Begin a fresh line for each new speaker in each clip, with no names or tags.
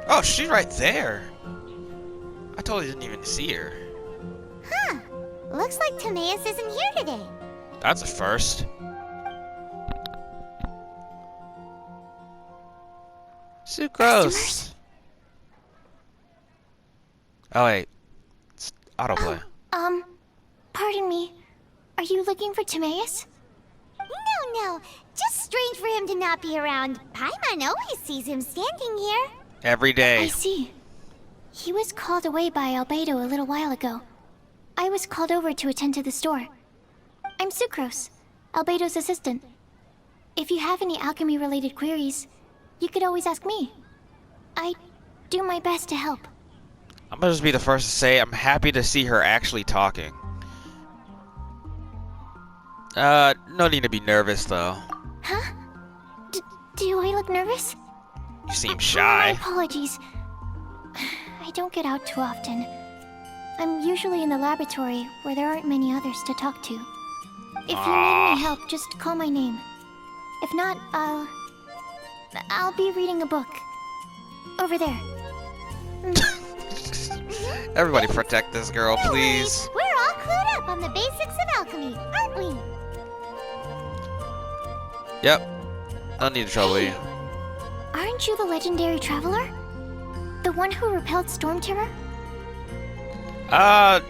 Oh, she's right there. I totally didn't even see her.
Huh. Looks like Timaeus isn't here today.
That's a first. Sucrose.
Customers?
Oh wait, it's autoplay.
Pardon me. Are you looking for Timaeus? No. Just strange for him to not be around. Paimon always sees him standing here.
Every day.
I see. He was called away by Albedo a little while ago. I was called over to attend to the store. I'm Sucrose, Albedo's assistant. If you have any alchemy-related queries, you could always ask me. I do my best to help.
I'm gonna just be the first to say I'm happy to see her actually talking. No need to be nervous though.
Huh? Do I look nervous?
You seem
My
shy.
apologies. I don't get out too often. I'm usually in the laboratory where there aren't many others to talk to. If you need any help, just call my name. If not, I'll be reading a book. Over there.
Everybody protect this girl,
No
please.
worries. We're all clued up on the basics of alchemy, aren't we?
Yep. Don't need to trouble you.
Aren't you the legendary traveler? The one who repelled Storm Terror?
I'm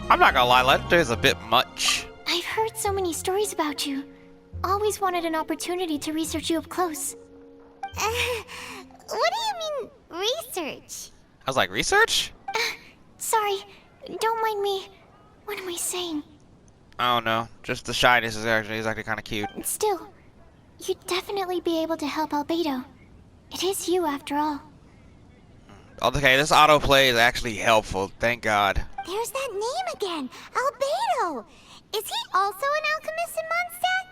not gonna lie, Legendary's a bit much.
I've heard so many stories about you. Always wanted an opportunity to research you up close. What do you mean, research?
I was like, research?
Sorry, don't mind me. What am I saying?
I don't know. Just the shyness is actually kind of cute.
Still, you'd definitely be able to help Albedo. It is you, after all.
Okay, this autoplay is actually helpful. Thank God.
There's that name again, Albedo. Is he also an alchemist in Mondstadt?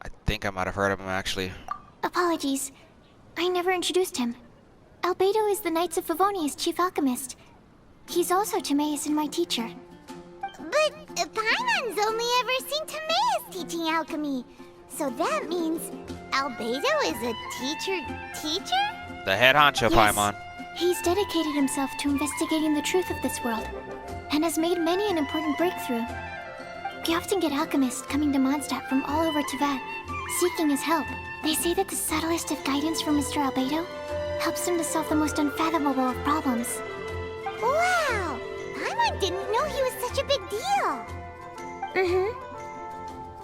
I think I might have heard of him actually.
Apologies. I never introduced him. Albedo is the Knights of Favonia's chief alchemist. He's also Timaeus and my teacher. But Paimon's only ever seen Timaeus teaching alchemy. So that means Albedo is a teacher?
The head honcho,
Yes.
Paimon.
He's dedicated himself to investigating the truth of this world, and has made many an important breakthrough. We often get alchemists coming to Mondstadt from all over Teyvat, seeking his help. They say that the subtlest of guidance from Mr. Albedo helps him to solve the most unfathomable of problems. Wow! Paimon didn't know he was such a big deal!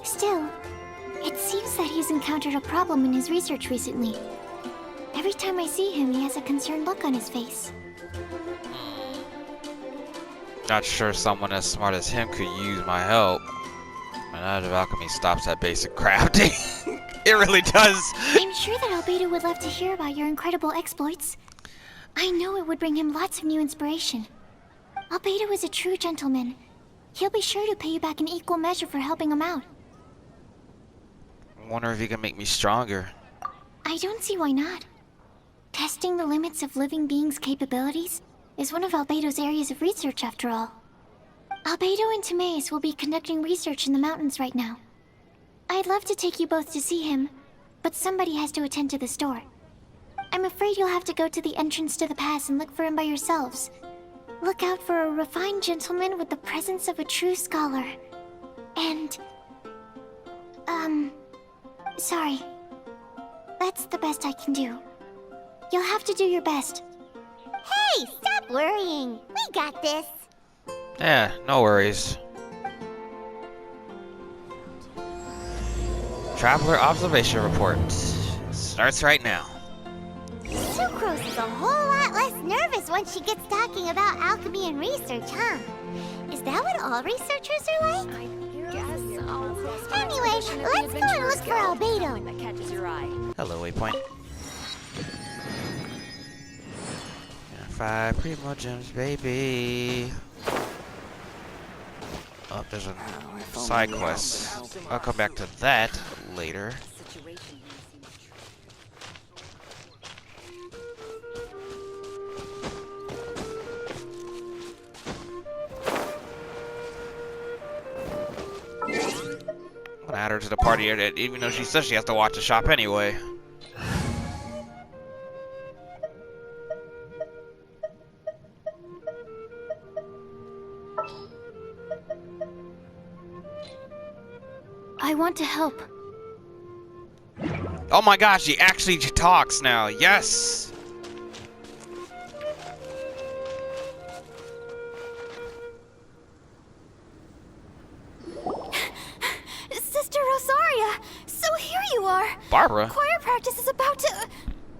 Still, it seems that he's encountered a problem in his research recently. Every time I see him, he has a concerned look on his face.
Not sure someone as smart as him could use my help. My knowledge of alchemy stops at basic crafting. It really does.
I'm sure that Albedo would love to hear about your incredible exploits. I know it would bring him lots of new inspiration. Albedo is a true gentleman. He'll be sure to pay you back in equal measure for helping him out.
I wonder if he can make me stronger.
I don't see why not. Testing the limits of living beings' capabilities is one of Albedo's areas of research, after all. Albedo and Timaeus will be conducting research in the mountains right now. I'd love to take you both to see him, but somebody has to attend to the store. I'm afraid you'll have to go to the entrance to the pass and look for him by yourselves. Look out for a refined gentleman with the presence of a true scholar. And... sorry. That's the best I can do. You'll have to do your best. Hey, stop worrying. We got this.
Yeah, no worries. Traveler observation report starts right now.
Sucrose is a whole lot less nervous once she gets talking about alchemy and research, huh? Is that what all researchers are like? Anyway, let's go and look for Albedo.
That catches your eye.
Hello, waypoint. 5 primo gems, baby. Oh, there's a side quest. I'll come back to that later. I'm gonna add her to the party, even though she says she has to watch the shop anyway.
I want to help.
Oh my gosh, she actually talks now. Yes.
Sister Rosaria! So here you are!
Barbara?
Choir practice is about to...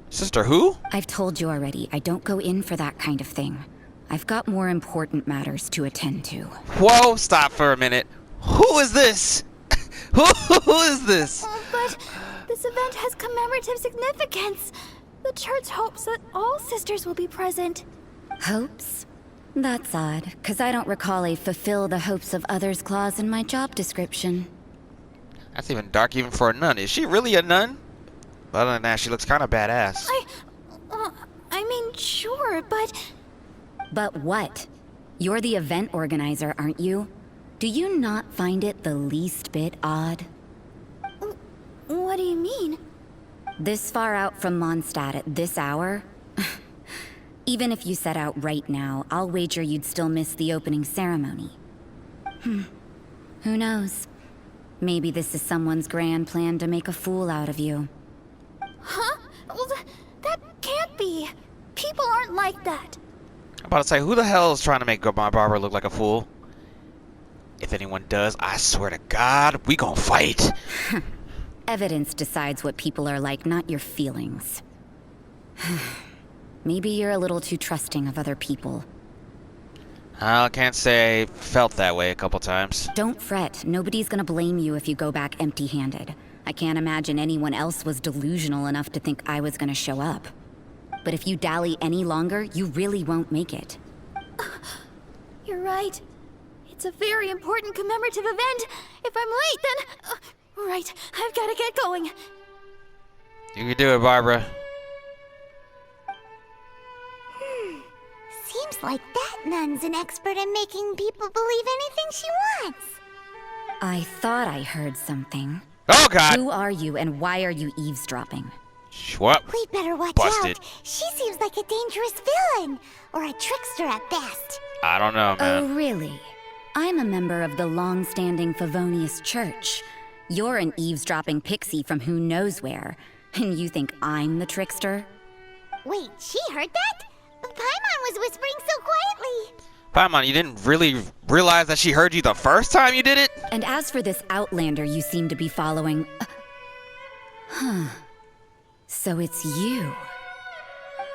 Sister who?
I've told you already, I don't go in for that kind of thing. I've got more important matters to attend to.
Whoa, stop for a minute. Who is this? Who is this?
But this event has commemorative significance. The church hopes that all sisters will be present.
Hopes? That's odd, because I don't recall a fulfill the hopes of others clause in my job description.
That's even dark even for a nun. Is she really a nun? Other than that, she looks kind of badass.
I mean, sure, but...
But what? You're the event organizer, aren't you? Do you not find it the least bit odd?
What do you mean?
This far out from Mondstadt at this hour? Even if you set out right now, I'll wager you'd still miss the opening ceremony. Who knows? Maybe this is someone's grand plan to make a fool out of you.
Huh? Well, that can't be. People aren't like that.
I'm about to say, who the hell is trying to make my barber look like a fool? If anyone does, I swear to God, we gonna fight.
Evidence decides what people are like, not your feelings. Maybe you're a little too trusting of other people.
I can't say I felt that way a couple times.
Don't fret. Nobody's gonna blame you if you go back empty-handed. I can't imagine anyone else was delusional enough to think I was gonna show up. But if you dally any longer, you really won't make it.
You're right. It's a very important commemorative event. If I'm late, then... right, I've got to get going.
You can do it, Barbara.
Seems like that nun's an expert in making people believe anything she wants.
I thought I heard something.
Oh, God!
Who are you and why are you eavesdropping?
What?
We better watch
Busted.
out. She seems like a dangerous villain. Or a trickster at best.
I don't know, man.
Oh, really? I'm a member of the long-standing Favonius Church. You're an eavesdropping pixie from who knows where. And you think I'm the trickster?
Wait, she heard that? Paimon was whispering so quietly.
Paimon, you didn't really realize that she heard you the first time you did it?
And as for this outlander you seem to be following... So it's you.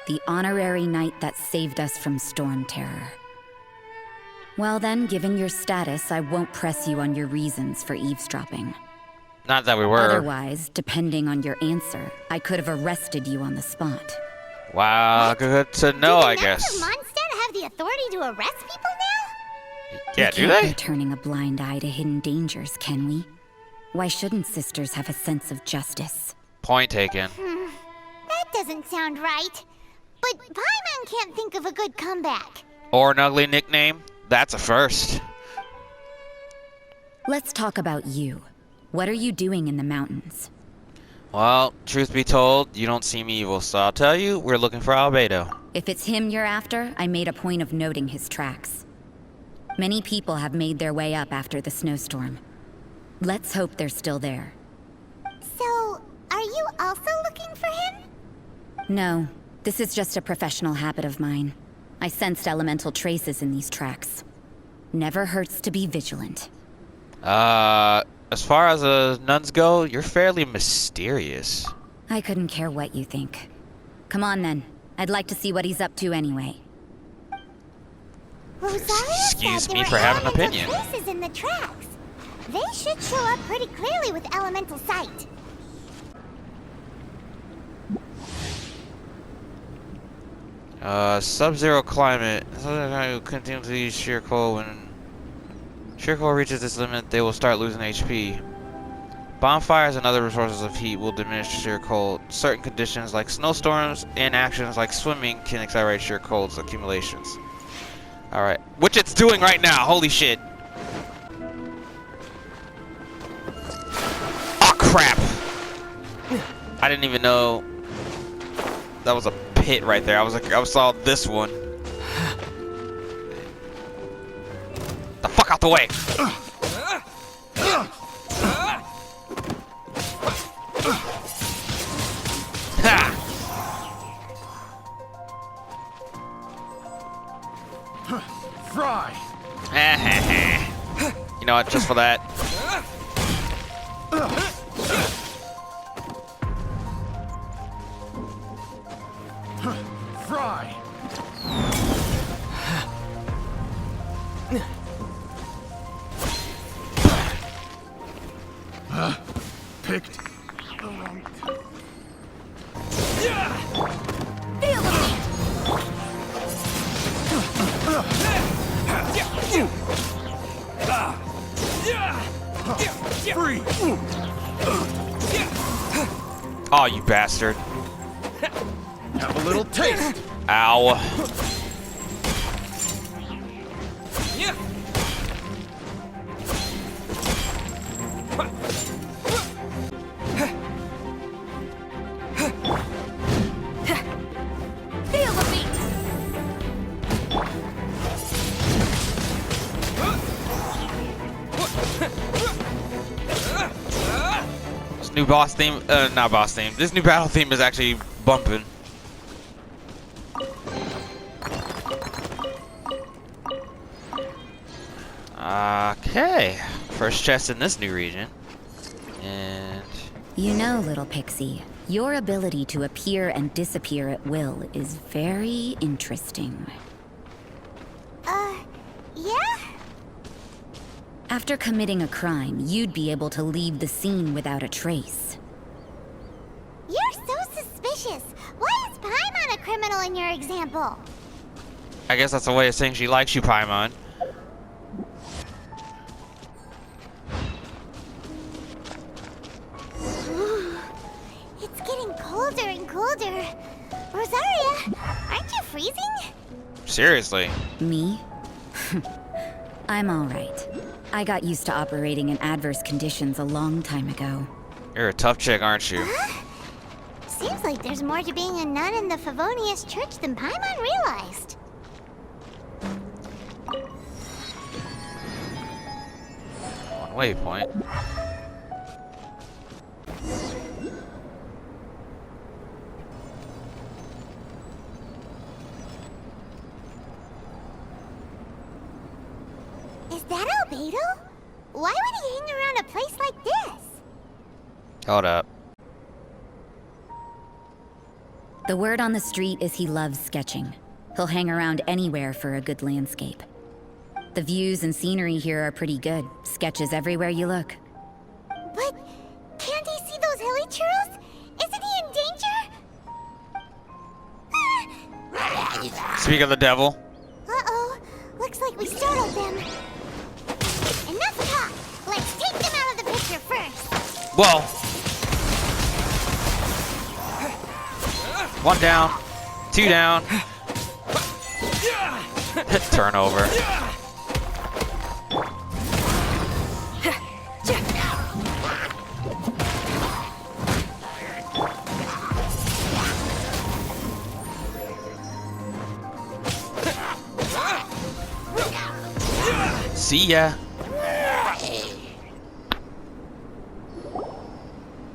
The honorary knight that saved us from storm terror. Well then, given your status, I won't press you on your reasons for eavesdropping.
Not that we were.
Otherwise, depending on your answer, I could have arrested you on the spot.
Wow, good to know, I guess.
Do the nuns of Mondstadt have the authority to arrest people now?
Yeah,
We
do
can't
they?
be turning a blind eye to hidden dangers, can we? Why shouldn't sisters have a sense of justice?
Point taken.
That doesn't sound right. But Paimon can't think of a good comeback.
Or an ugly nickname. That's a first.
Let's talk about you. What are you doing in the mountains?
Well, truth be told, you don't seem evil, so I'll tell you, we're looking for Albedo.
If it's him you're after, I made a point of noting his tracks. Many people have made their way up after the snowstorm. Let's hope they're still there.
So, are you also looking for him?
No, this is just a professional habit of mine. I sensed elemental traces in these tracks. Never hurts to be vigilant.
As far as nuns go, you're fairly mysterious.
I couldn't care what you think. Come on then. I'd like to see what he's up to anyway.
Rosaria
Excuse
said
me
there
for
were
having an
elemental
opinion.
traces in the tracks. They should show up pretty clearly with elemental sight.
Sub-zero climate. Continue to use sheer cold. When sheer cold reaches its limit, they will start losing HP. Bonfires and other resources of heat will diminish sheer cold. Certain conditions like snowstorms and actions like swimming can accelerate sheer cold's accumulations. Alright. Which it's doing right now. Holy shit. Oh crap. I didn't even know that was a pit right there. I saw this one. The fuck out the way. one-shot just for that.
Fry. Picked.
Feel the beat!
Free.
Oh, you bastard.
Have a little taste.
Ow.
Feel the beat!
This new boss theme, not boss theme. This new battle theme is actually bumping. Okay, first chest in this new region. And
You know, little pixie, your ability to appear and disappear at will is very interesting.
Yeah?
After committing a crime, you'd be able to leave the scene without a trace.
You're so suspicious. Why is Paimon a criminal in your example?
I guess that's a way of saying she likes you, Paimon.
It's getting colder and colder. Rosaria, aren't you freezing?
Seriously.
Me? I'm alright. I got used to operating in adverse conditions a long time ago.
You're a tough chick, aren't you?
Seems like there's more to being a nun in the Favonius Church than Paimon realized.
One waypoint.
Is that Albedo? Why would he hang around a place like this?
Hold up.
The word on the street is he loves sketching. He'll hang around anywhere for a good landscape. The views and scenery here are pretty good. Sketches everywhere you look.
But can't he see those hilly churls? Isn't he in danger?
Speak of the devil.
Uh-oh. Looks like we startled them. Enough talk. Let's take them out of the picture first.
Whoa. One down. Two down. Turnover. See ya.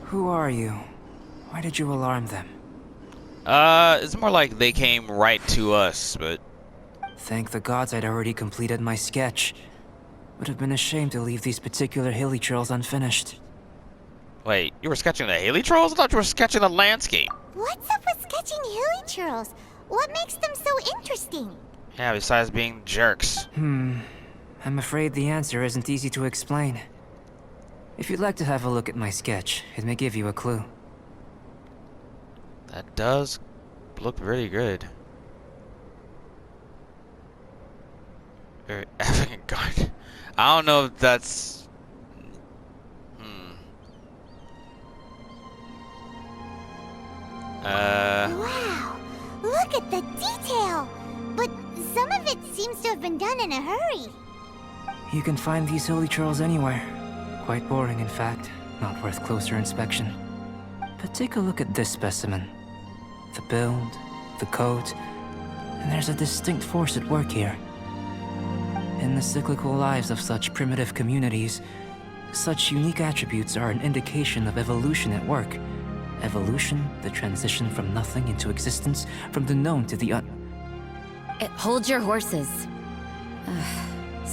Who are you? Why did you alarm them?
It's more like they came right to us, but...
Thank the gods I'd already completed my sketch. Would have been a shame to leave these particular hilly trails unfinished.
Wait, you were sketching the hilly trolls? I thought you were sketching the landscape.
What's up with sketching hilly churls? What makes them so interesting?
Yeah, besides being jerks.
I'm afraid the answer isn't easy to explain. If you'd like to have a look at my sketch, it may give you a clue.
That does look really good. Very effing good. I don't know if that's...
Wow, look at the detail! But some of it seems to have been done in a hurry.
You can find these hilly trails anywhere. Quite boring, in fact. Not worth closer inspection. But take a look at this specimen. The build, the coat, and there's a distinct force at work here. In the cyclical lives of such primitive communities, such unique attributes are an indication of evolution at work. Evolution, the transition from nothing into existence, from the known to the
Hold your horses.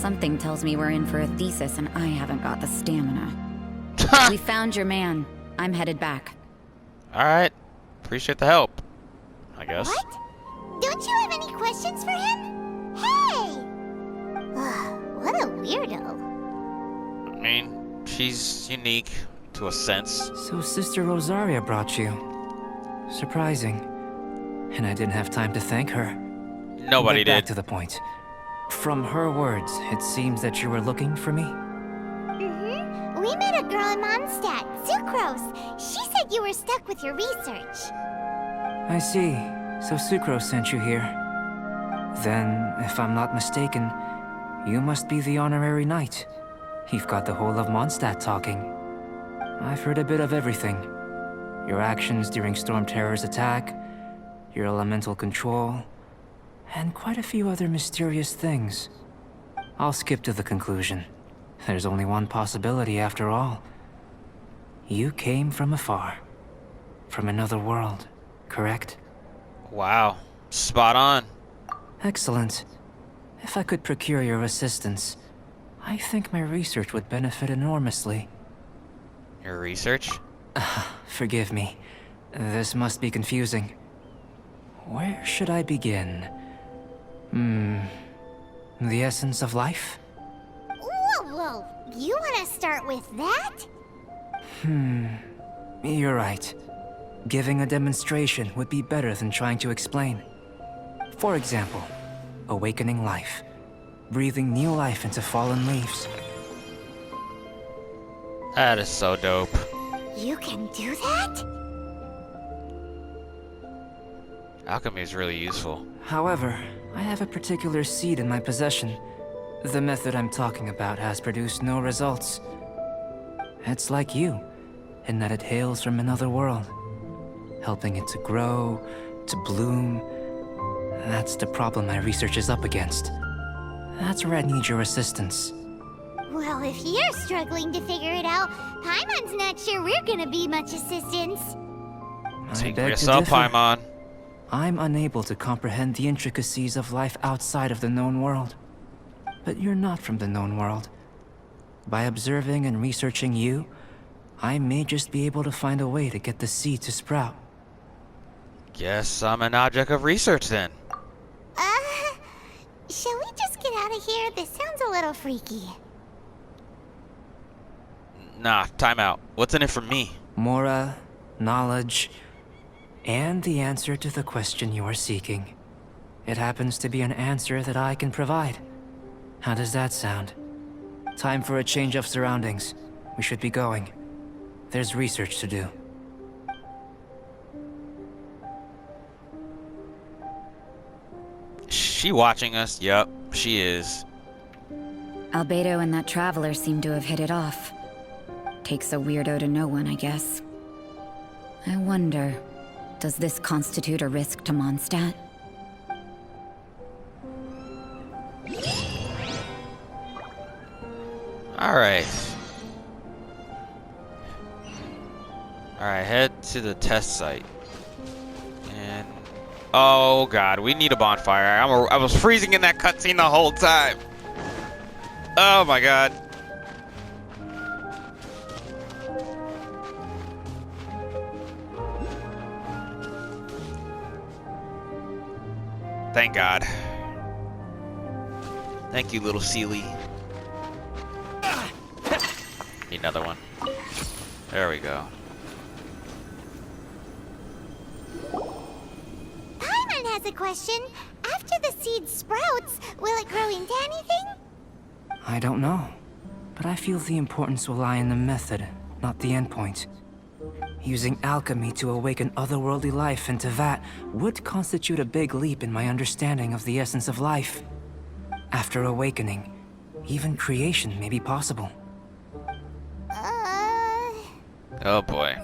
Something tells me we're in for a thesis and I haven't got the stamina. We found your man. I'm headed back.
Alright. Appreciate the help, I guess.
What? Don't you have any questions for him? Hey! What a weirdo.
I mean, she's unique to a sense.
So Sister Rosaria brought you. Surprising. And I didn't have time to thank her.
Nobody
But back
did.
to the point. From her words, it seems that you were looking for me.
We met a girl in Mondstadt, Sucrose. She said you were stuck with your research.
I see. So Sucrose sent you here. Then, if I'm not mistaken, you must be the honorary knight. You've got the whole of Mondstadt talking. I've heard a bit of everything. Your actions during Storm Terror's attack, your elemental control, and quite a few other mysterious things. I'll skip to the conclusion. There's only one possibility after all. You came from afar. From another world, correct?
Wow. Spot on.
Excellent. If I could procure your assistance, I think my research would benefit enormously.
Your research?
Forgive me. This must be confusing. Where should I begin? The essence of life?
Whoa. You want to start with that?
You're right. Giving a demonstration would be better than trying to explain. For example, awakening life. Breathing new life into fallen leaves.
That is so dope.
You can do that?
Alchemy is really useful.
However, I have a particular seed in my possession. The method I'm talking about has produced no results. It's like you, in that it hails from another world. Helping it to grow, to bloom. That's the problem my research is up against. That's where I need your assistance.
Well, if you're struggling to figure it out, Paimon's not sure we're gonna be much assistance.
I
Speak for
beg to
yourself,
differ.
Paimon.
I'm unable to comprehend the intricacies of life outside of the known world. But you're not from the known world. By observing and researching you, I may just be able to find a way to get the seed to sprout.
Guess I'm an object of research then.
Shall we just get out of here? This sounds a little freaky.
Nah, time out. What's in it for me?
Mora, knowledge, and the answer to the question you are seeking. It happens to be an answer that I can provide. How does that sound? Time for a change of surroundings. We should be going. There's research to do.
She watching us? Yup, she is.
Albedo and that traveler seem to have hit it off. Takes a weirdo to know one, I guess. I wonder, does this constitute a risk to Mondstadt?
Alright. Alright, head to the test site. And... oh god, we need a bonfire. I was freezing in that cutscene the whole time. Oh my god. Thank God. Thank you, little Sealy. Need another one. There we go.
Paimon has a question. After the seed sprouts, will it grow into anything?
I don't know, but I feel the importance will lie in the method, not the endpoint. Using alchemy to awaken otherworldly life into that would constitute a big leap in my understanding of the essence of life. After awakening, even creation may be possible.
Oh boy.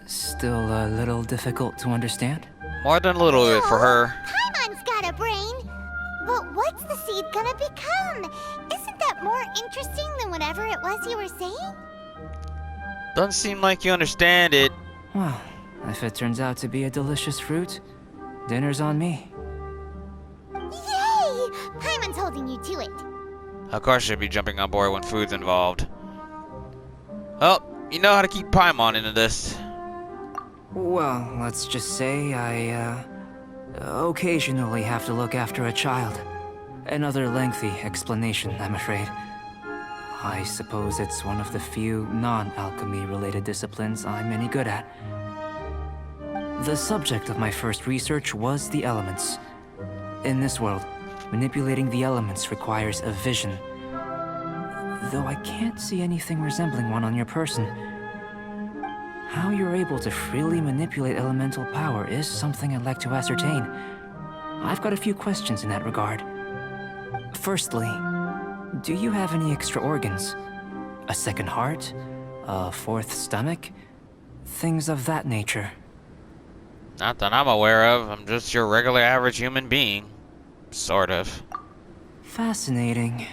Still a little difficult to understand?
More than a little bit for her.
Paimon's got a brain. But what's the seed gonna become? Isn't that more interesting than whatever it was you were saying?
Doesn't seem like you understand it.
Well, if it turns out to be a delicious fruit, dinner's on me.
Yay! Paimon's holding holding you to it.
Of course, she'd be jumping on board when food's involved. Oh, you know how to keep Paimon into this.
Well, let's just say I, occasionally have to look after a child. Another lengthy explanation, I'm afraid. I suppose it's one of the few non-alchemy related disciplines I'm any good at. The subject of my first research was the elements. In this world, manipulating the elements requires a vision. Though I can't see anything resembling one on your person. How you're able to freely manipulate elemental power is something I'd like to ascertain. I've got a few questions in that regard. Firstly, do you have any extra organs? A second heart? A fourth stomach? Things of that nature.
Not that I'm aware of. I'm just your regular average human being. Sort of.
Fascinating.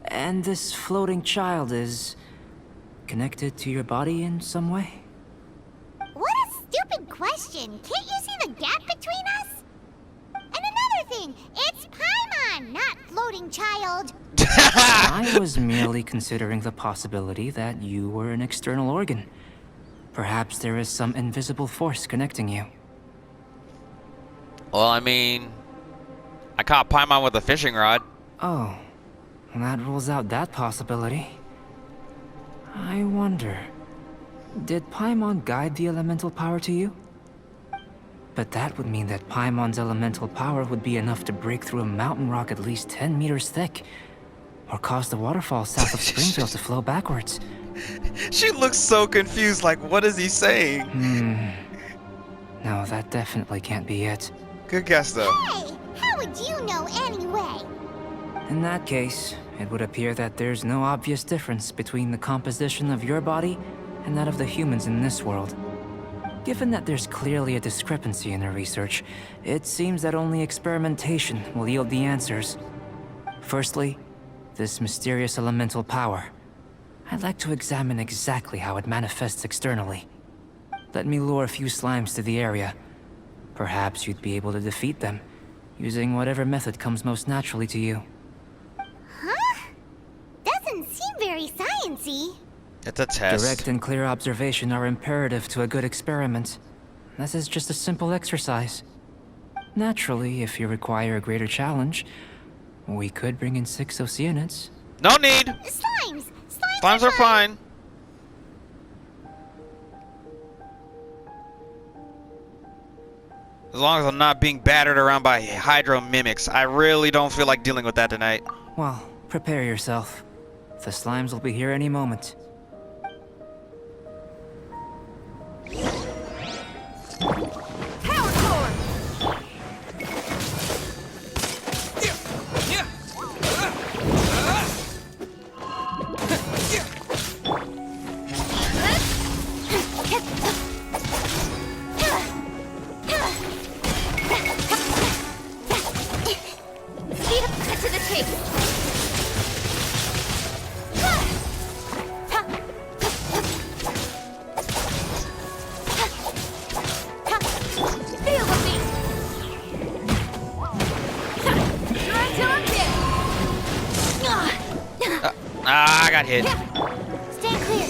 And this floating child is connected to your body in some way?
What a stupid question! Can't you see the gap between us? And another thing, it's Paimon, not floating child.
I was merely considering the possibility that you were an external organ. Perhaps there is some invisible force connecting you.
Well, I mean, I caught Paimon with a fishing rod.
Oh, that rules out that possibility. I wonder, did Paimon guide the elemental power to you? But that would mean that Paimon's elemental power would be enough to break through a mountain rock at least 10 meters thick, or cause the waterfall south of Springfield to flow backwards.
She looks so confused, like, what is he saying?
No, that definitely can't be it.
Good guess, though.
Hey, how would you know anyway?
In that case, it would appear that there's no obvious difference between the composition of your body and that of the humans in this world. Given that there's clearly a discrepancy in her research, it seems that only experimentation will yield the answers. Firstly, this mysterious elemental power. I'd like to examine exactly how it manifests externally. Let me lure a few slimes to the area. Perhaps you'd be able to defeat them, using whatever method comes most naturally to you.
Huh? Doesn't seem very sciencey.
It's a test.
Direct and clear observation are imperative to a good experiment. This is just a simple exercise. Naturally, if you require a greater challenge, we could bring in 6 Oceanids.
No need!
Slimes!
Slimes are fine. As long as I'm not being battered around by hydro mimics, I really don't feel like dealing with that tonight.
Well, prepare yourself. The slimes will be here any moment.
Power core! Speed up cut to the chase. Feel the beat. Try till I'm dead.
I got hit.
Stay clear.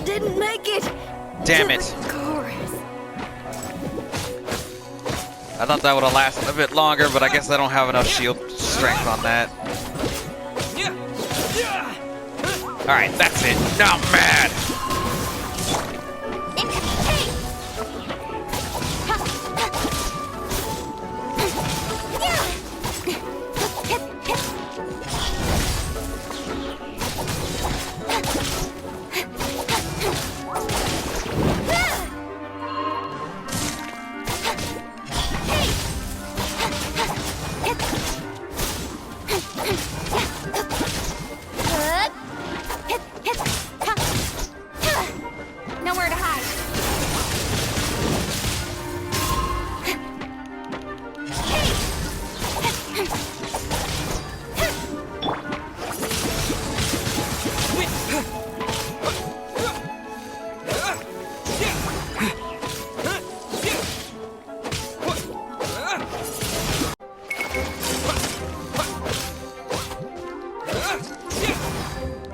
Didn't make it.
Damn it.
Chorus.
I thought that would have lasted a bit longer, but I guess I don't have enough shield strength on that. Alright, that's it. Now I'm mad.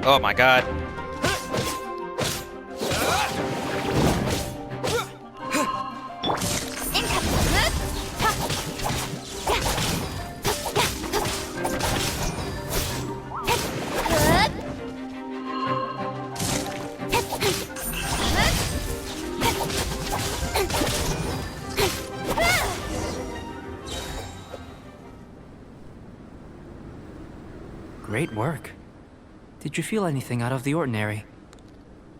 Oh my god.
Great work. Did you feel anything out of the ordinary?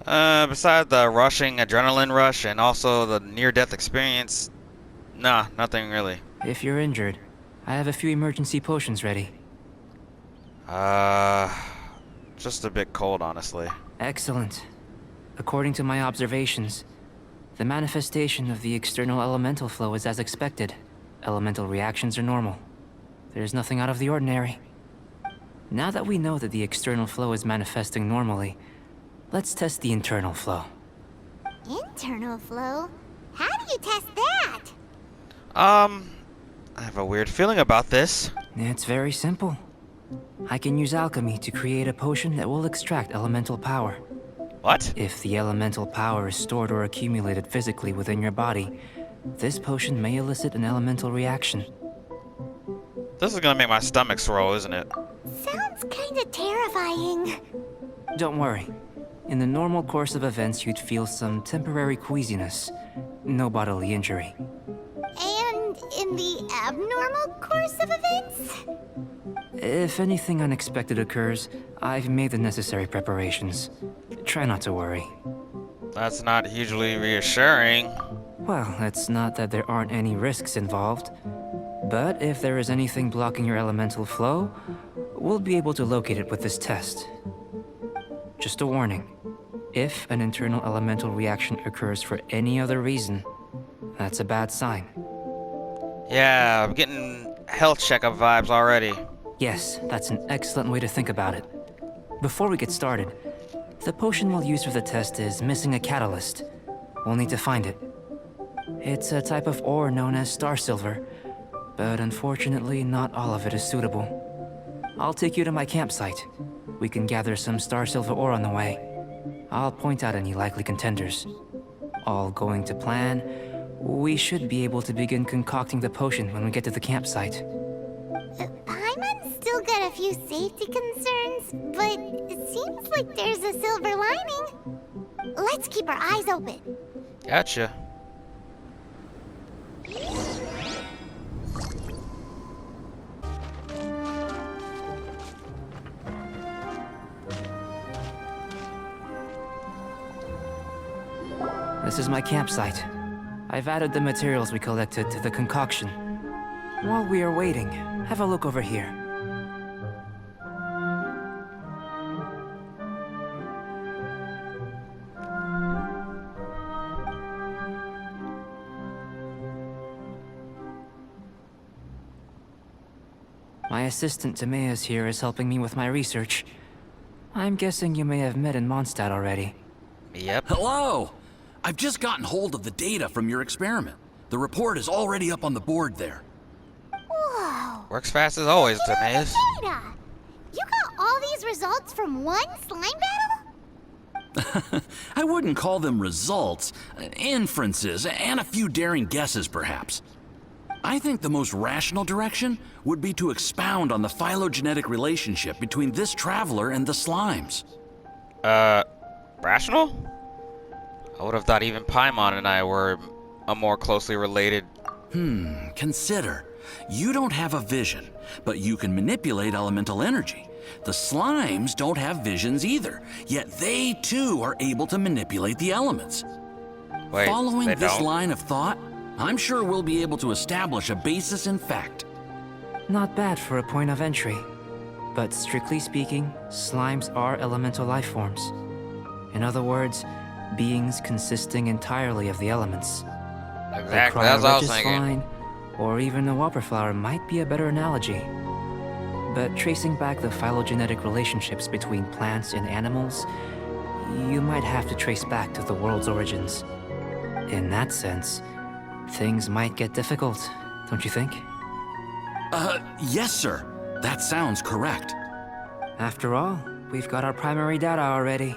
Besides the rushing adrenaline rush and also the near-death experience, nah, nothing really.
If you're injured, I have a few emergency potions ready.
Just a bit cold, honestly.
Excellent. According to my observations, the manifestation of the external elemental flow is as expected. Elemental reactions are normal. There's nothing out of the ordinary. Now that we know that the external flow is manifesting normally, let's test the internal flow.
Internal flow? How do you test that?
I have a weird feeling about this.
It's very simple. I can use alchemy to create a potion that will extract elemental power.
What?
If the elemental power is stored or accumulated physically within your body, this potion may elicit an elemental reaction.
This is gonna make my stomach swirl, isn't it?
Sounds kinda terrifying.
Don't worry. In the normal course of events, you'd feel some temporary queasiness. No bodily injury.
And in the abnormal course of events?
If anything unexpected occurs, I've made the necessary preparations. Try not to worry.
That's not hugely reassuring.
Well, it's not that there aren't any risks involved. But if there is anything blocking your elemental flow, we'll be able to locate it with this test. Just a warning. If an internal elemental reaction occurs for any other reason, that's a bad sign.
Yeah, I'm getting health checkup vibes already.
Yes, that's an excellent way to think about it. Before we get started, the potion we'll use for the test is missing a catalyst. We'll need to find it. It's a type of ore known as star silver, but unfortunately not all of it is suitable. I'll take you to my campsite. We can gather some star silver ore on the way. I'll point out any likely contenders. All going to plan, we should be able to begin concocting the potion when we get to the campsite.
Paimon's still got a few safety concerns, but it seems like there's a silver lining. Let's keep our eyes open.
Gotcha.
This is my campsite. I've added the materials we collected to the concoction. While we are waiting, have a look over here. My assistant Timaeus here is helping me with my research. I'm guessing you may have met in Mondstadt already.
Yep.
Hello! I've just gotten hold of the data from your experiment. The report is already up on the board there.
Whoa!
Works fast as always, Timaeus.
Data! You got all these results from one slime battle?
I wouldn't call them results, inferences, and a few daring guesses perhaps. I think the most rational direction would be to expound on the phylogenetic relationship between this traveler and the slimes.
Rational? I would have thought even Paimon and I were more closely related.
Consider. You don't have a vision, but you can manipulate elemental energy. The slimes don't have visions either, yet they too are able to manipulate the elements.
Wait,
Following
they
this
don't?
line of thought, I'm sure we'll be able to establish a basis in fact.
Not bad for a point of entry. But strictly speaking, slimes are elemental life forms. In other words, beings consisting entirely of the elements.
Exactly,
A
that's what I was
cryologist
thinking.
line, or even a whopper flower might be a better analogy. But tracing back the phylogenetic relationships between plants and animals, you might have to trace back to the world's origins. In that sense, things might get difficult, don't you think?
Yes, sir. That sounds correct.
After all, we've got our primary data already.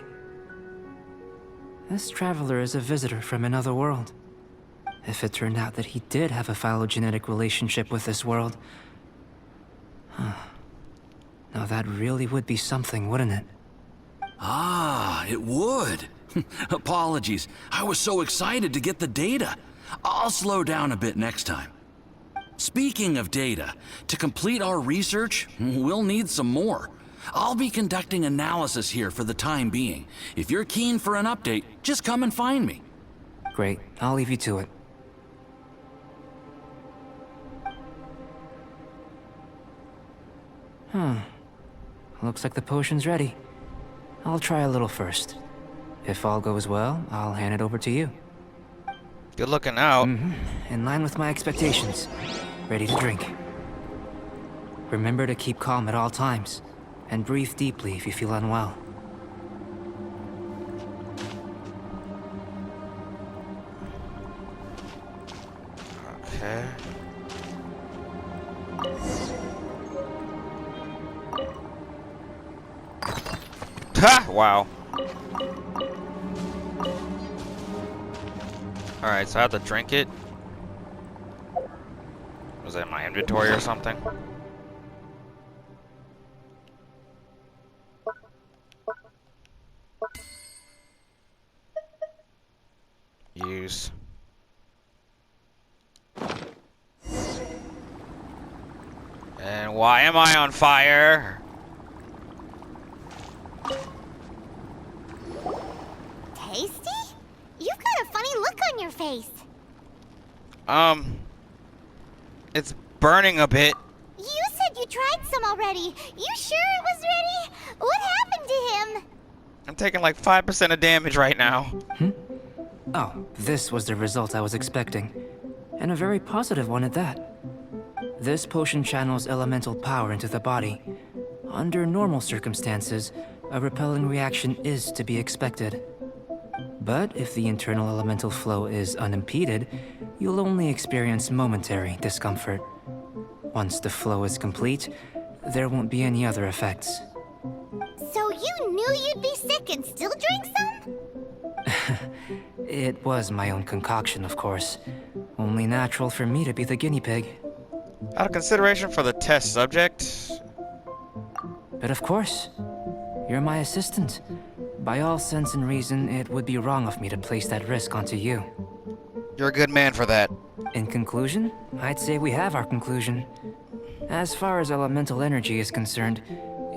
This traveler is a visitor from another world. If it turned out that he did have a phylogenetic relationship with this world... Now that really would be something, wouldn't it?
Ah, it would. Apologies. I was so excited to get the data. I'll slow down a bit next time. Speaking of data, to complete our research, we'll need some more. I'll be conducting analysis here for the time being. If you're keen for an update, just come and find me.
Great. I'll leave you to it. Looks like the potion's ready. I'll try a little first. If all goes well, I'll hand it over to you.
Good looking out.
In line with my expectations. Ready to drink. Remember to keep calm at all times, and breathe deeply if you feel unwell.
Okay. Ha! Wow. Alright, so I have to drink it. Was that in my inventory or something? Use. And why am I on fire?
Tasty? You've got a funny look on your face.
It's burning a bit.
You said you tried some already. You sure it was ready? What happened to him?
I'm taking like 5% of damage right now.
Oh, this was the result I was expecting. And a very positive one at that. This potion channels elemental power into the body. Under normal circumstances, a repelling reaction is to be expected. But if the internal elemental flow is unimpeded, you'll only experience momentary discomfort. Once the flow is complete, there won't be any other effects.
So you knew you'd be sick and still drank some?
It was my own concoction, of course. Only natural for me to be the guinea pig.
Out of consideration for the test subject.
But of course, you're my assistant. By all sense and reason, it would be wrong of me to place that risk onto you.
You're a good man for that.
In conclusion, I'd say we have our conclusion. As far as elemental energy is concerned,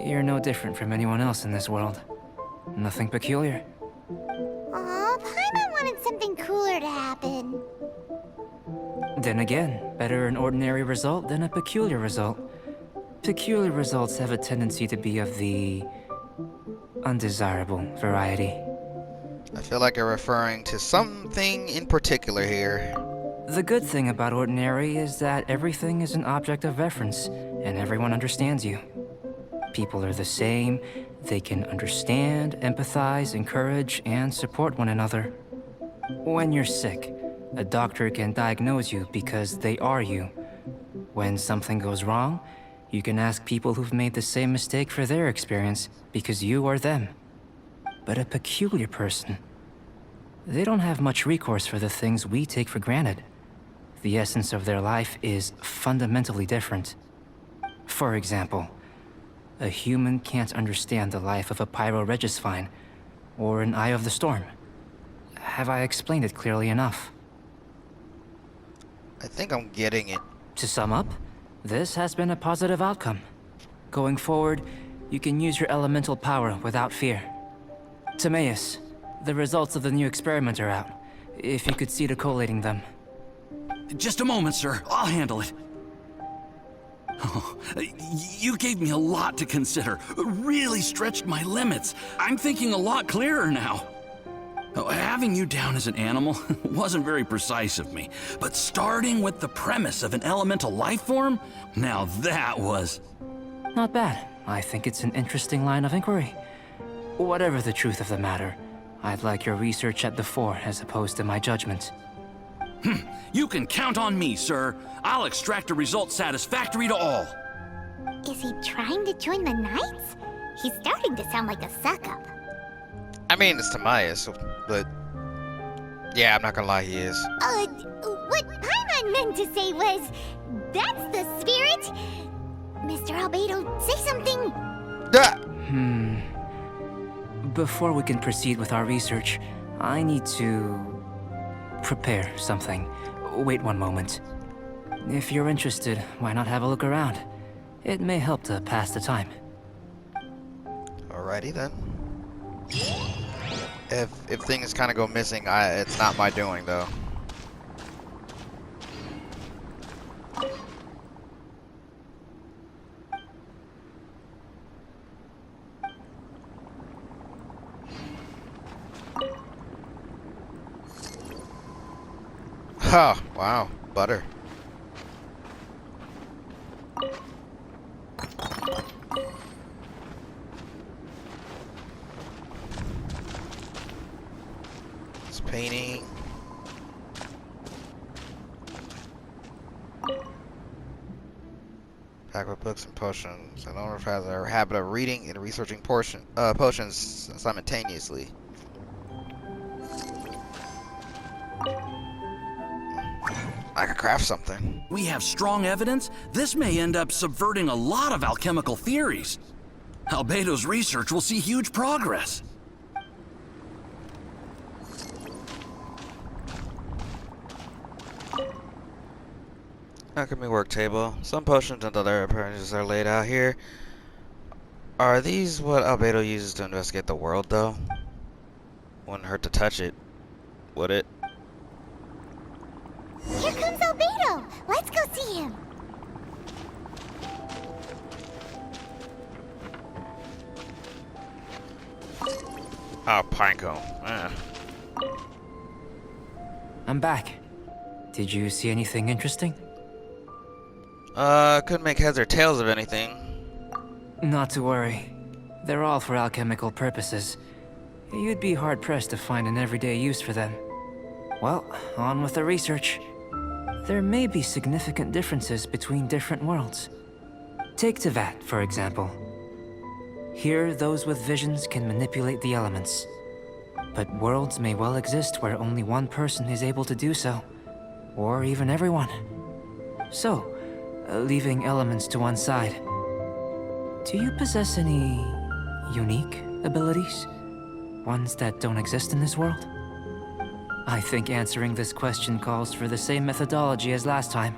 you're no different from anyone else in this world. Nothing peculiar.
Aw, Paimon wanted something cooler to happen.
Then again, better an ordinary result than a peculiar result. Peculiar results have a tendency to be of the undesirable variety.
I feel like you're referring to something in particular here.
The good thing about ordinary is that everything is an object of reference, and everyone understands you. People are the same, they can understand, empathize, encourage, and support one another. When you're sick, a doctor can diagnose you because they are you. When something goes wrong, you can ask people who've made the same mistake for their experience because you are them. But a peculiar person, they don't have much recourse for the things we take for granted. The essence of their life is fundamentally different. For example, a human can't understand the life of a Pyroregisvine or an Eye of the Storm. Have I explained it clearly enough?
I think I'm getting it.
To sum up, this has been a positive outcome. Going forward, you can use your elemental power without fear. Timaeus, the results of the new experiment are out. If you could see to collating them.
Just a moment, sir. I'll handle it. Oh, you gave me a lot to consider. Really stretched my limits. I'm thinking a lot clearer now. Having you down as an animal wasn't very precise of me, but starting with the premise of an elemental life form, now that was...
Not bad. I think it's an interesting line of inquiry. Whatever the truth of the matter, I'd like your research at the fore as opposed to my judgment.
You can count on me, sir. I'll extract a result satisfactory to all.
Is he trying to join the Knights? He's starting to sound like a suck-up.
I mean, it's Timaeus, but yeah, I'm not gonna lie, he is.
What Paimon meant to say was, that's the spirit. Mr. Albedo, say something.
Ah!
Before we can proceed with our research, I need to prepare something. Wait one moment. If you're interested, why not have a look around? It may help to pass the time.
Alrighty then. If things kind of go missing, it's not my doing though. Oh, wow, butter. It's painting. Packed with books and potions. An owner has a habit of reading and researching potions simultaneously. I could craft something.
We have strong evidence this may end up subverting a lot of alchemical theories. Albedo's research will see huge progress.
Alchemy work table. Some potions and other appendages are laid out here. Are these what Albedo uses to investigate the world, though? Wouldn't hurt to touch it, would it?
Here comes Albedo. Let's go see him.
Oh, pinecone.
I'm back. Did you see anything interesting?
Couldn't make heads or tails of anything.
Not to worry. They're all for alchemical purposes. You'd be hard-pressed to find an everyday use for them. Well, on with the research. There may be significant differences between different worlds. Take Tevat, for example. Here, those with visions can manipulate the elements. But worlds may well exist where only one person is able to do so. Or even everyone. So, leaving elements to one side. Do you possess any unique abilities? Ones that don't exist in this world? I think answering this question calls for the same methodology as last time.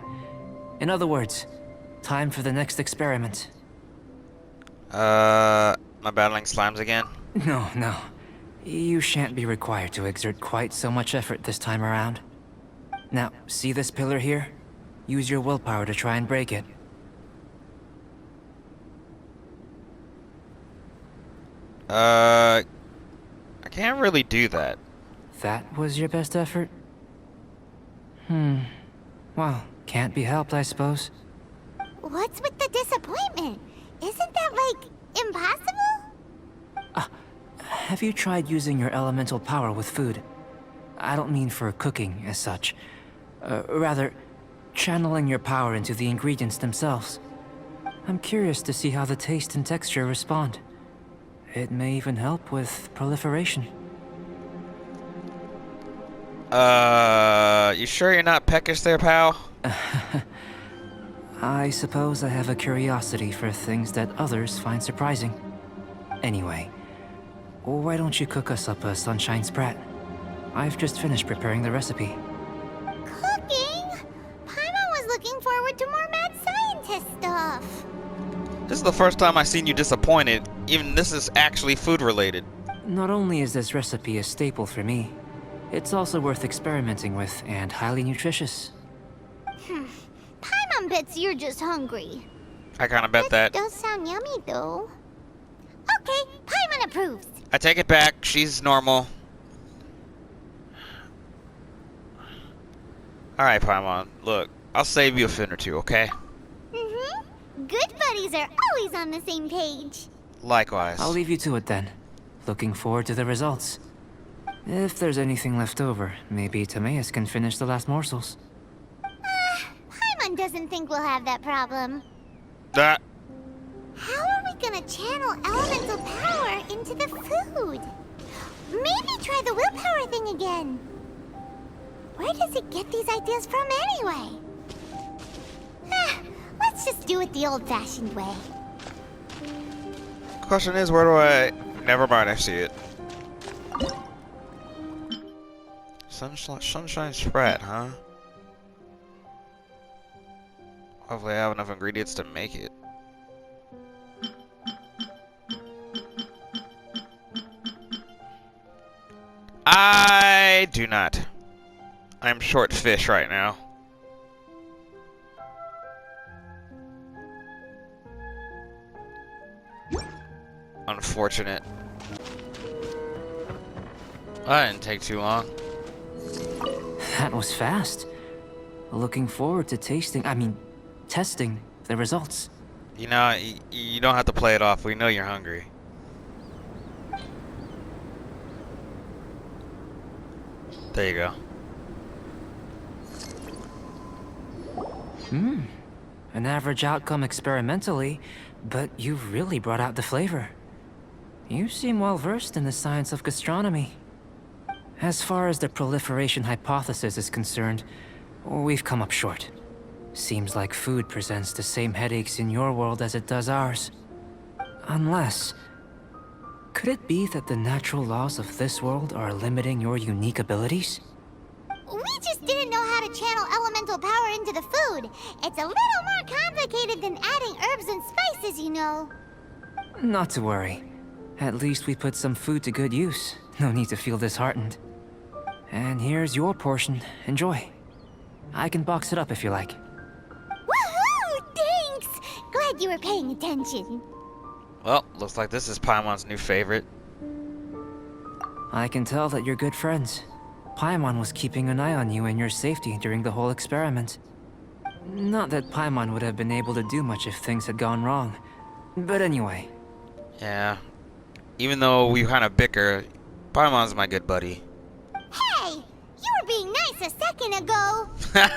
In other words, time for the next experiment.
Am I battling slimes again?
No. You shan't be required to exert quite so much effort this time around. Now, see this pillar here? Use your willpower to try and break it.
I can't really do that.
That was your best effort? Well, can't be helped, I suppose.
What's with the disappointment? Isn't that, like, impossible?
Have you tried using your elemental power with food? I don't mean for cooking, as such. Rather, channeling your power into the ingredients themselves. I'm curious to see how the taste and texture respond. It may even help with proliferation.
You sure you're not peckish there, pal?
I suppose I have a curiosity for things that others find surprising. Anyway, why don't you cook us up a sunshine sprat? I've just finished preparing the recipe.
Cooking? Paimon was looking forward to more mad scientist stuff.
This is the first time I've seen you disappointed. Even this is actually food related.
Not only is this recipe a staple for me, it's also worth experimenting with and highly nutritious.
Paimon bets you're just hungry.
I kind of bet that.
Does sound yummy, though. Okay, Paimon approves.
I take it back. She's normal. Alright, Paimon. Look, I'll save you a fin or two, okay?
Good buddies are always on the same page.
Likewise.
I'll leave you to it then. Looking forward to the results. If there's anything left over, maybe Timaeus can finish the last morsels.
Paimon doesn't think we'll have that problem.
That.
How are we gonna channel elemental power into the food. Maybe try the willpower thing again. Where does it get these ideas from anyway? Let's just do it the old-fashioned way.
Question is, where do I... Never mind, I see it. Sunshine spread, huh? Hopefully I have enough ingredients to make it. I do not. I'm short fish right now. Unfortunate. That didn't take too long.
That was fast. Looking forward to testing the results.
You know, you don't have to play it off. We know you're hungry. There you go.
An average outcome experimentally, but you've really brought out the flavor. You seem well versed in the science of gastronomy. As far as the proliferation hypothesis is concerned, we've come up short. Seems like food presents the same headaches in your world as it does ours. Unless... could it be that the natural laws of this world are limiting your unique abilities?
We just didn't know how to channel elemental power into the food. It's a little more complicated than adding herbs and spices, you know.
Not to worry. At least we put some food to good use. No need to feel disheartened. And here's your portion. Enjoy. I can box it up if you like.
Woohoo! Thanks! Glad you were paying attention.
Well, looks like this is Paimon's new favorite.
I can tell that you're good friends. Paimon was keeping an eye on you and your safety during the whole experiment. Not that Paimon would have been able to do much if things had gone wrong. But anyway.
Yeah. Even though we kind of bicker, Paimon's my good buddy.
Hey! You were being nice a second ago. But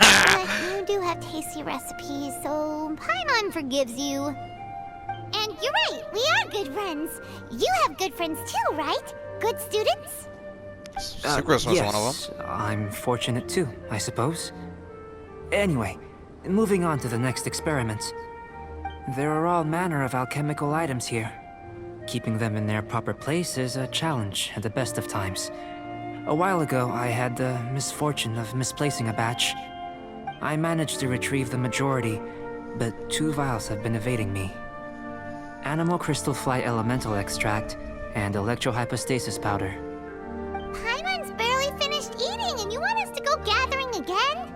you do have tasty recipes, so Paimon forgives you. And you're right, we are good friends. You have good friends too, right? Good students?
Sucrose was
yes,
one of them.
I'm fortunate too, I suppose. Anyway, moving on to the next experiments. There are all manner of alchemical items here. Keeping them in their proper place is a challenge at the best of times. A while ago, I had the misfortune of misplacing a batch. I managed to retrieve the majority, but 2 vials have been evading me. Animal crystal fly elemental extract and electrohypostasis powder.
Paimon's barely finished eating and you want us to go gathering again?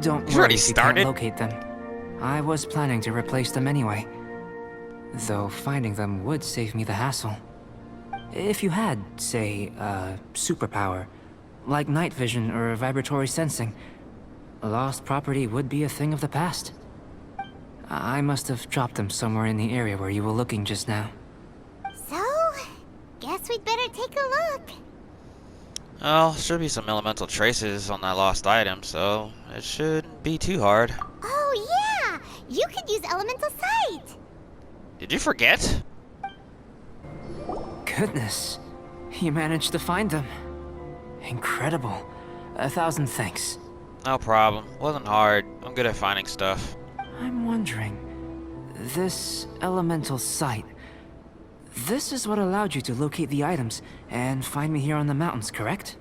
Don't
You
worry
already
if you
started?
can't locate them. I was planning to replace them anyway. Though finding them would save me the hassle. If you had, say, a superpower, like night vision or vibratory sensing, lost property would be a thing of the past. I must have dropped them somewhere in the area where you were looking just now.
So, guess we'd better take a look.
Well, should be some elemental traces on that lost item, so it shouldn't be too hard.
Oh yeah! You could use elemental sight!
Did you forget?
Goodness, you managed to find them. Incredible. 1,000 thanks.
No problem. Wasn't hard. I'm good at finding stuff.
I'm wondering, this elemental sight, this is what allowed you to locate the items and find me here on the mountains, correct?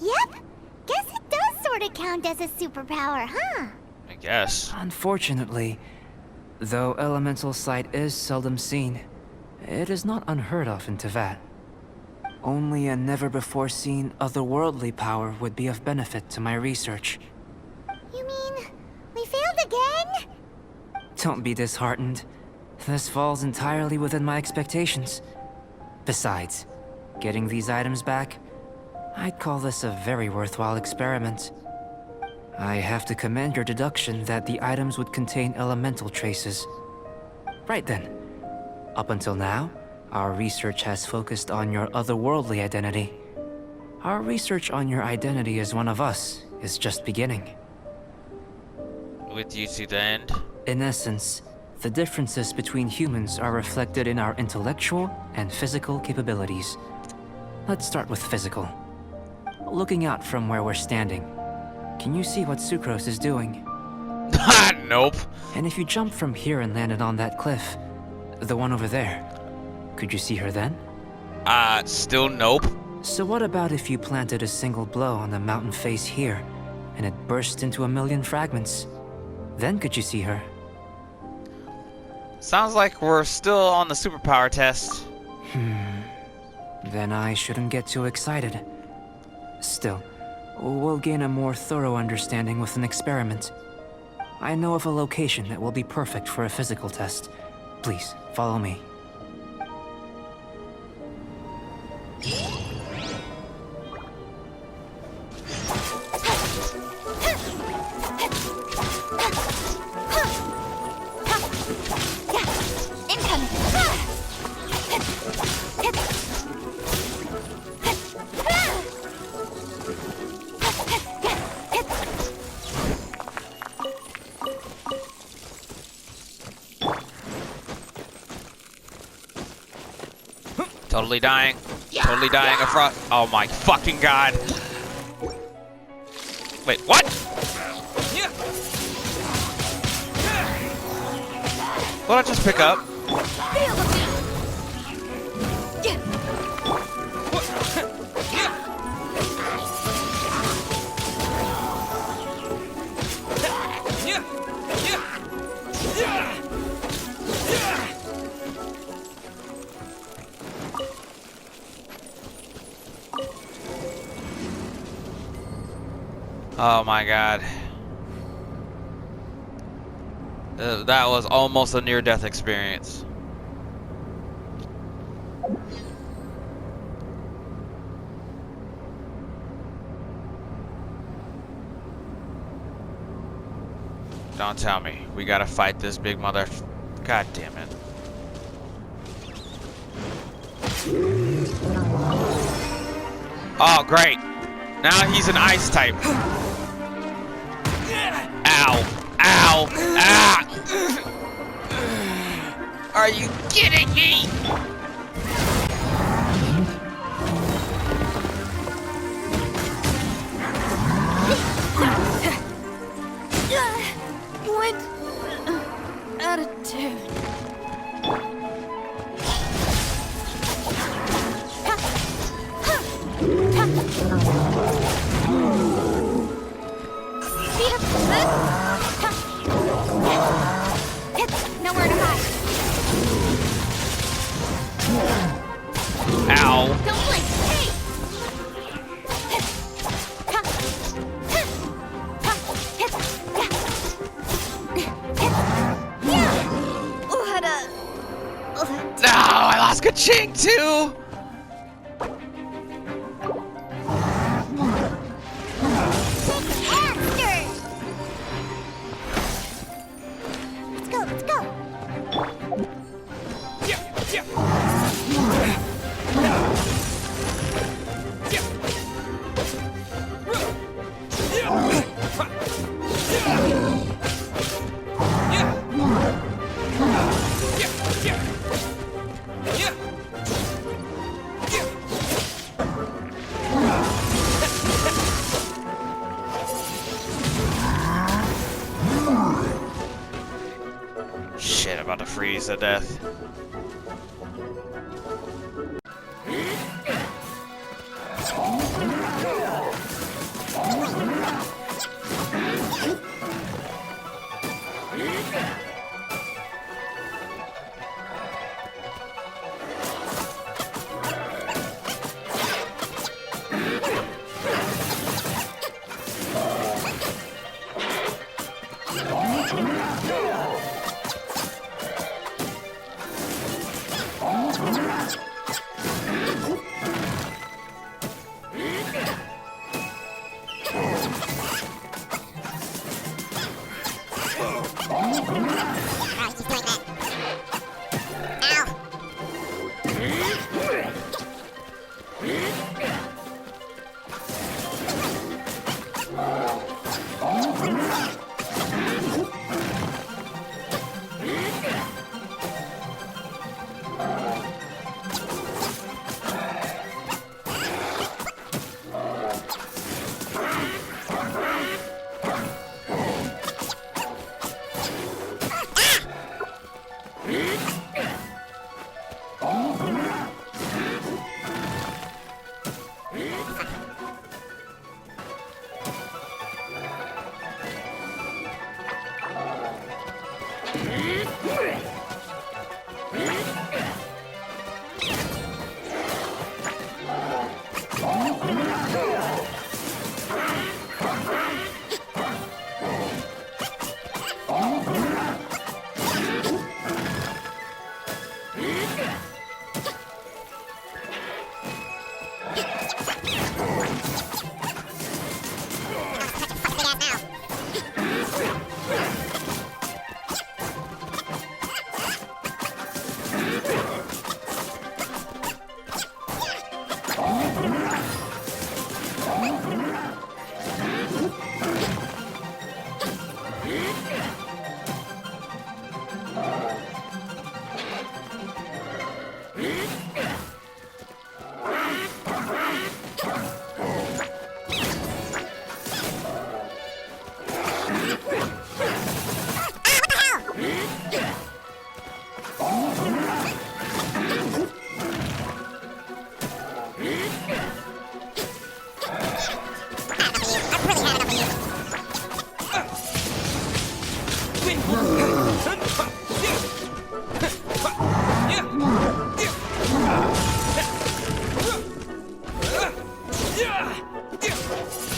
Yep! Guess it does sort of count as a superpower, huh?
I guess.
Unfortunately, though elemental sight is seldom seen, it is not unheard of in Teyvat. Only a never-before-seen otherworldly power would be of benefit to my research.
You mean, we failed again?
Don't be disheartened. This falls entirely within my expectations. Besides, getting these items back, I'd call this a very worthwhile experiment. I have to commend your deduction that the items would contain elemental traces. Right then. Up until now, our research has focused on your otherworldly identity. Our research on your identity as one of us is just beginning.
With you to the end.
In essence, The differences between humans are reflected in our intellectual and physical capabilities. Let's start with physical. Looking out from where we're standing, can you see what Sucrose is doing?
Nope.
And if you jumped from here and landed on that cliff, the one over there, could you see her then?
Still nope.
So what about if you planted a single blow on the mountain face here, and it burst into 1,000,000 fragments? Then could you see her?
Sounds like we're still on the superpower test.
Then I shouldn't get too excited. Still, we'll gain a more thorough understanding with an experiment. I know of a location that will be perfect for a physical test. Please, follow me.
Totally dying. Totally dying of frost. Oh my fucking god. Wait, what? What'd I just pick up? Oh my god. That was almost a near-death experience. Don't tell me. We gotta fight this big mother... God damn it. Oh, great. Now he's an ice type. Ow. Ow. Ah! Are you kidding me?
What attitude? Speed up. Nowhere to hide.
Ow.
Don't blink. Hey.
No, I lost Ka-ching too.
Let's go.
Shit, I'm about to freeze to death.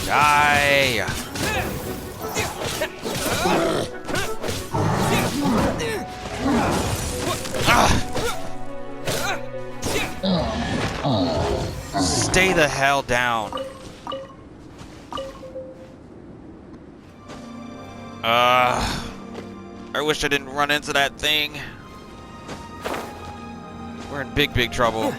Die! Stay the hell down. I wish I didn't run into that thing. We're in big, big trouble.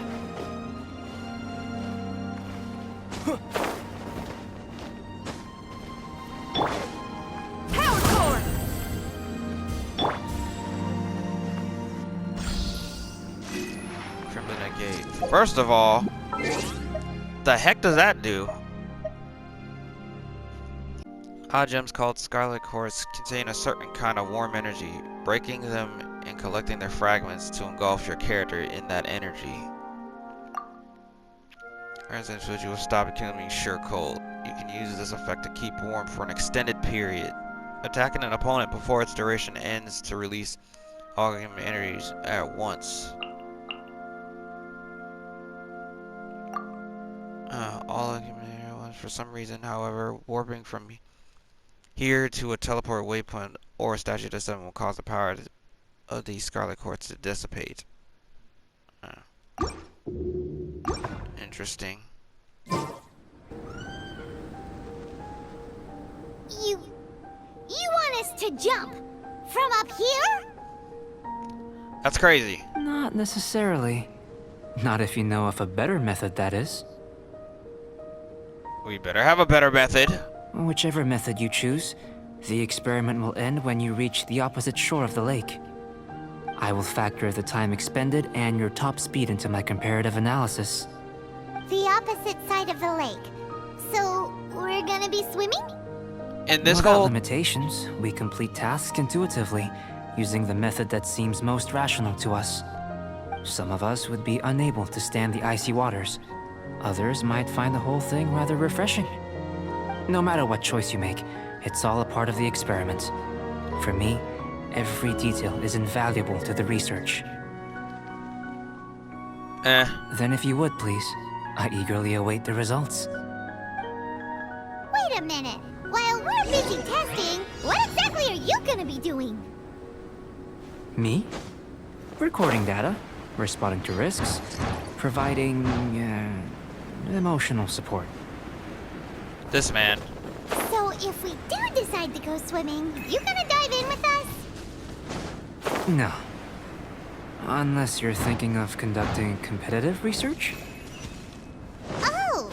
Crimson Gate. First of all, the heck does that do? Odd gems called Scarlet Quartz contain a certain kind of warm energy. Breaking them and collecting their fragments to engulf your character in that energy. As an individual, stop becoming sure cold. You can use this effect to keep warm for an extended period. Attacking an opponent before its duration ends to release all energies at once. All for some reason, however, warping from here to a teleport waypoint or a statue to 7 will cause the power of the Scarlet Quartz to dissipate. Interesting.
You want us to jump from up here?
That's crazy.
Not necessarily. Not if you know of a better method, that is.
We better have a better method.
Whichever method you choose, the experiment will end when you reach the opposite shore of the lake. I will factor the time expended and your top speed into my comparative analysis.
The opposite side of the lake. So, we're gonna be swimming?
In this
Without
whole
limitations, we complete tasks intuitively, using the method that seems most rational to us. Some of us would be unable to stand the icy waters. Others might find the whole thing rather refreshing. No matter what choice you make, it's all a part of the experiment. For me, every detail is invaluable to the research. Then if you would, please, I eagerly await the results.
Wait a minute. While we're busy testing, what exactly are you gonna be doing?
Me? Recording data, responding to risks, providing, emotional support.
this man.
So if we do decide to go swimming, you gonna dive in with us?
No. Unless you're thinking of conducting competitive research?
Oh!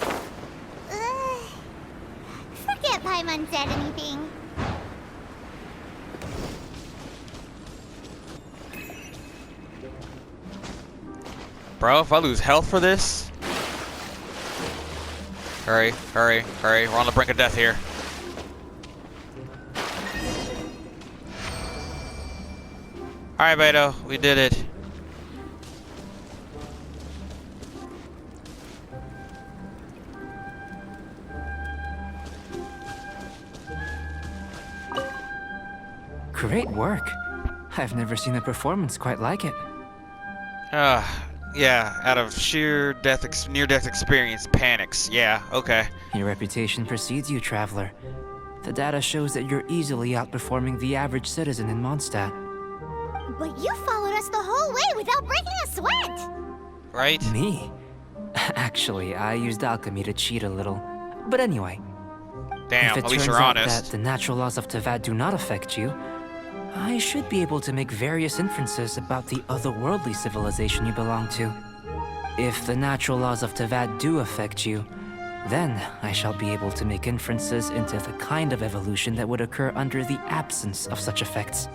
Forget Paimon said anything.
Bro, if I lose health for this... Hurry, hurry, hurry. We're on the brink of death here. Alright, Beto. We did it.
Great work. I've never seen a performance quite like it.
Yeah, out of sheer near-death experience, panics. Yeah, okay.
Your reputation precedes you, Traveler. The data shows that you're easily outperforming the average citizen in Mondstadt.
But you followed us the whole way without breaking a sweat!
Right?
Me? Actually, I used alchemy to cheat a little. But anyway,
Damn,
if it
at least
turns
you're
out
honest.
that the natural laws of Tavad do not affect you, I should be able to make various inferences about the otherworldly civilization you belong to. If the natural laws of Tavad do affect you, then I shall be able to make inferences into the kind of evolution that would occur under the absence of such effects.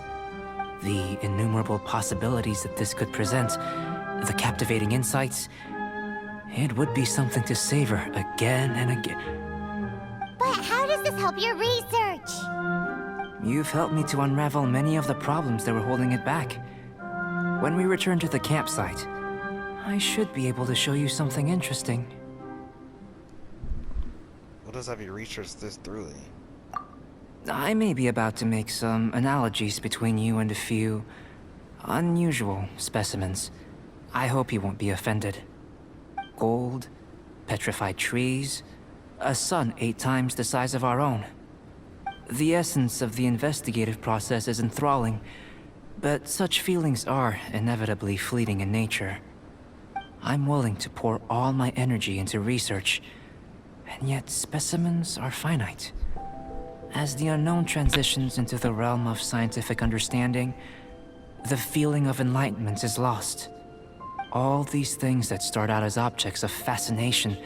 The innumerable possibilities that this could present, the captivating insights, it would be something to savor again and again.
But how does this help your research?
You've helped me to unravel many of the problems that were holding it back. When we return to the campsite, I should be able to show you something interesting.
What does have you researched this thoroughly?
I may be about to make some analogies between you and a few unusual specimens. I hope you won't be offended. Gold, petrified trees, a sun 8 times the size of our own. The essence of the investigative process is enthralling, but such feelings are inevitably fleeting in nature. I'm willing to pour all my energy into research, and yet specimens are finite. As the unknown transitions into the realm of scientific understanding, the feeling of enlightenment is lost. All these things that start out as objects of fascination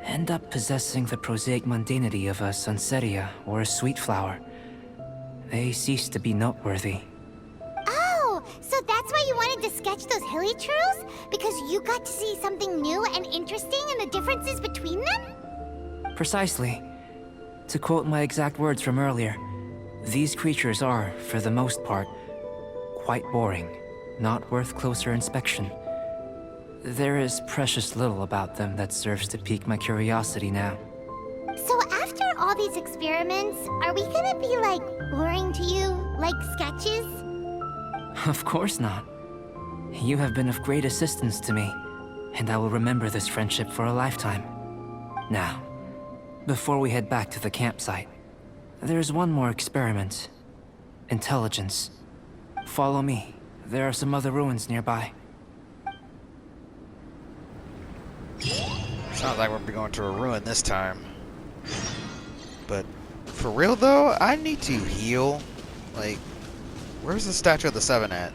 end up possessing the prosaic mundanity of a sunsetia or a sweet flower. They cease to be noteworthy.
Oh, so that's why you wanted to sketch those hilly churls? Because you got to see something new and interesting and the differences between them?
Precisely. To quote my exact words from earlier, these creatures are, for the most part, quite boring, not worth closer inspection. There is precious little about them that serves to pique my curiosity now.
So after all these experiments, are we gonna be, like, boring to you? Like sketches?
Of course not. You have been of great assistance to me, and I will remember this friendship for a lifetime. Now, before we head back to the campsite, there's one more experiment. Intelligence. Follow me. There are some other ruins nearby.
Sounds like we'll be going to a ruin this time. But for real though, I need to heal. Like, where's the statue of the 7 at?